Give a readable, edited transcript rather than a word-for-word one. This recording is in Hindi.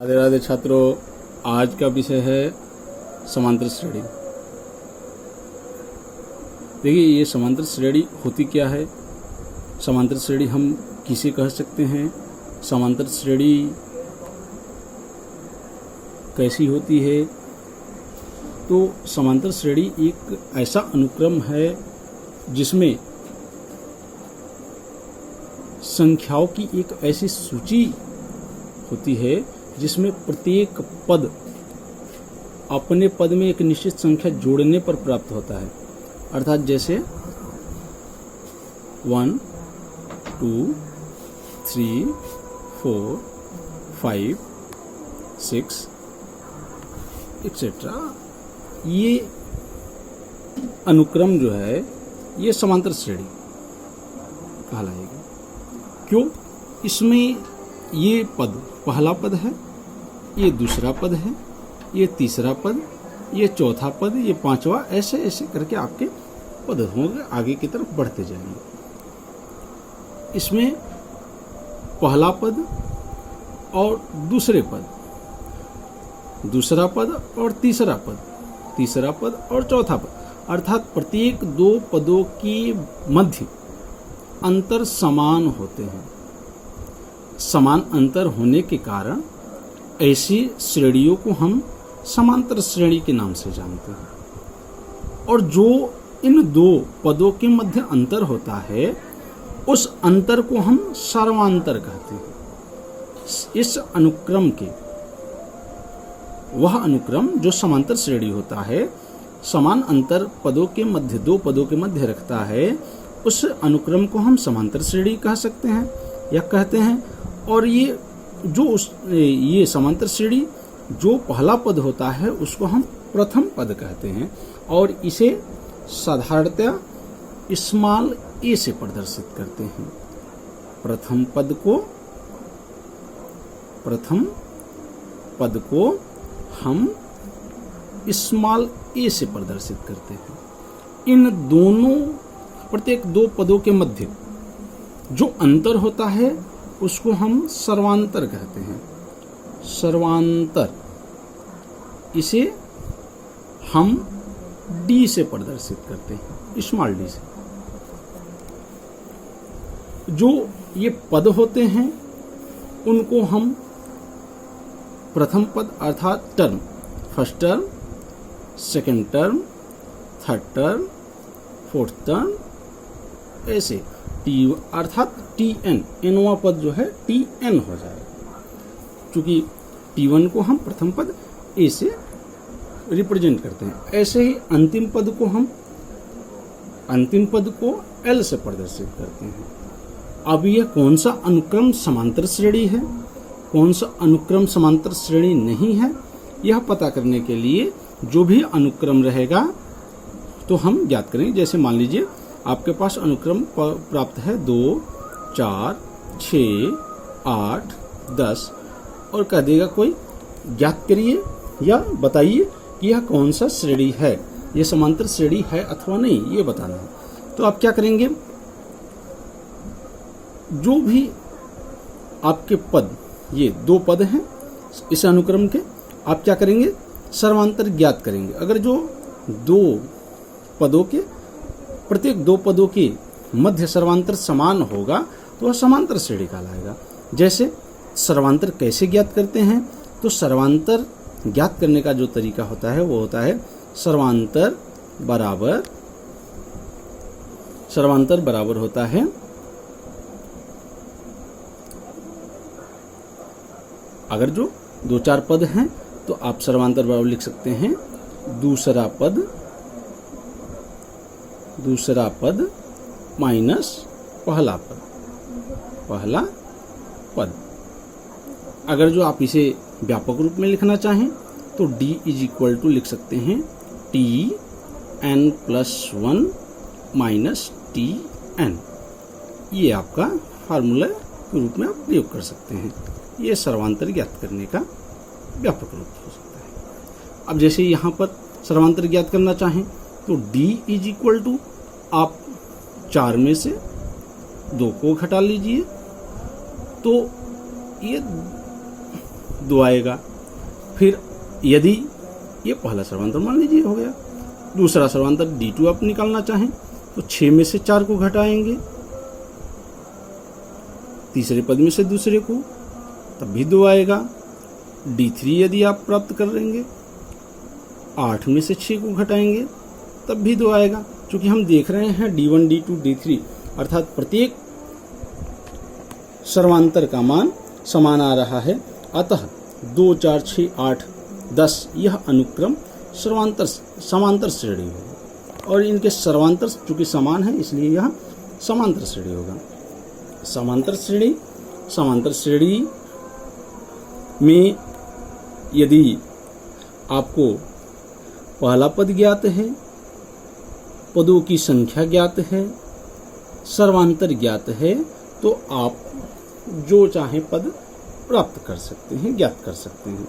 राधे राधे छात्रों, आज का विषय है समांतर श्रेणी। देखिए, ये समांतर श्रेणी होती क्या है, समांतर श्रेणी हम किसे कह सकते हैं, समांतर श्रेणी कैसी होती है। तो समांतर श्रेणी एक ऐसा अनुक्रम है जिसमें संख्याओं की एक ऐसी सूची होती है जिसमें प्रत्येक पद अपने पद में एक निश्चित संख्या जोड़ने पर प्राप्त होता है। अर्थात जैसे 1, 2, 3, 4, 5, 6 एक्सेट्रा, ये अनुक्रम जो है ये समांतर श्रेणी कहलाएगी। क्यों? इसमें ये पद, पहला पद है, ये दूसरा पद है, ये तीसरा पद, ये चौथा पद, ये पांचवा, ऐसे ऐसे करके आपके पद होंगे, आगे की तरफ बढ़ते जाएंगे। इसमें पहला पद और दूसरे पद, दूसरा पद और तीसरा पद, तीसरा पद और चौथा पद, अर्थात प्रत्येक दो पदों के मध्य अंतर समान होते हैं। समान अंतर होने के कारण ऐसी श्रेणियों को हम समांतर श्रेणी के नाम से जानते हैं। और जो इन दो पदों के मध्य अंतर होता है उस अंतर को हम सर्वांतर कहते हैं। इस अनुक्रम के, वह अनुक्रम जो समांतर श्रेणी होता है, समान अंतर पदों के मध्य, दो पदों के मध्य रखता है, उस अनुक्रम को हम समांतर श्रेणी कह सकते हैं या कहते हैं। और ये समांतर श्रेणी जो पहला पद होता है उसको हम प्रथम पद कहते हैं और इसे साधारणतया स्मॉल ए से प्रदर्शित करते हैं। प्रथम पद को हम स्मॉल ए से प्रदर्शित करते हैं। इन दोनों, प्रत्येक दो पदों के मध्य जो अंतर होता है उसको हम सर्वांतर कहते हैं। सर्वांतर, इसे हम डी से प्रदर्शित करते हैं, स्मॉल डी से। जो ये पद होते हैं उनको हम प्रथम पद अर्थात term, first term, second term, third term, fourth term, ऐसे टी अर्थात टीएन, एनवा पद जो है टीएन हो जाएगा। क्योंकि टी1 को हम प्रथम पद ए से रिप्रेजेंट करते हैं, ऐसे ही अंतिम पद को एल से प्रदर्शित करते हैं। अब यह कौन सा अनुक्रम समांतर श्रेणी है, कौन सा अनुक्रम समांतर श्रेणी नहीं है, यह पता करने के लिए जो भी अनुक्रम रहेगा तो हम ज्ञात करेंगे। जैसे मान लीजिए आपके पास अनुक्रम प्राप्त है 2, 4, 6, 8, 10 और कह देगा कोई ज्ञात करिए या बताइए कि यह कौन सा श्रेणी है, यह समांतर श्रेणी है अथवा नहीं, ये बताना है। तो आप क्या करेंगे, जो भी आपके पद, ये दो पद हैं इस अनुक्रम के, आप क्या करेंगे, सर्वांतर ज्ञात करेंगे। अगर जो दो पदों के, प्रत्येक दो पदों के मध्य सर्वांतर समान होगा तो वह समांतर श्रेणी कहलाएगा। जैसे सर्वांतर कैसे ज्ञात करते हैं, तो सर्वांतर ज्ञात करने का जो तरीका होता है वो होता है सर्वांतर बराबर होता है अगर जो 2-4 पद हैं तो आप सर्वांतर बराबर लिख सकते हैं दूसरा पद माइनस पहला पद। अगर जो आप इसे व्यापक रूप में लिखना चाहें तो d इज इक्वल टू लिख सकते हैं Tn+1 माइनस Tn। ये आपका फार्मूला के रूप में आप प्रयोग कर सकते हैं। ये सर्वांतर ज्ञात करने का व्यापक रूप हो सकता है। अब जैसे यहाँ पर सर्वांतर ज्ञात करना चाहें तो d इज इक्वल टू, आप 4 में से 2 को घटा लीजिए तो ये दो आएगा। फिर यदि ये पहला सर्वांतर मान लीजिए हो गया, दूसरा सर्वांतर D2 आप निकालना चाहें तो 6 में से 4 को घटाएंगे, तीसरे पद में से दूसरे को, तब भी 2 आएगा। D3 यदि आप प्राप्त कर लेंगे, 8 में से 6 को घटाएंगे तब भी 2 आएगा। क्योंकि हम देख रहे हैं D1, D2, D3 अर्थात प्रत्येक सर्वांतर का मान समान आ रहा है, अतः 2, 4, 6, 8, 10 यह अनुक्रम समांतर श्रेणी होगा। और इनके सर्वांतर चूंकि समान है इसलिए यह समांतर श्रेणी होगा। समांतर श्रेणी में यदि आपको पहला पद ज्ञात है, पदों की संख्या ज्ञात है, सर्वांतर ज्ञात है, तो आप जो चाहे पद प्राप्त कर सकते हैं, ज्ञात कर सकते हैं।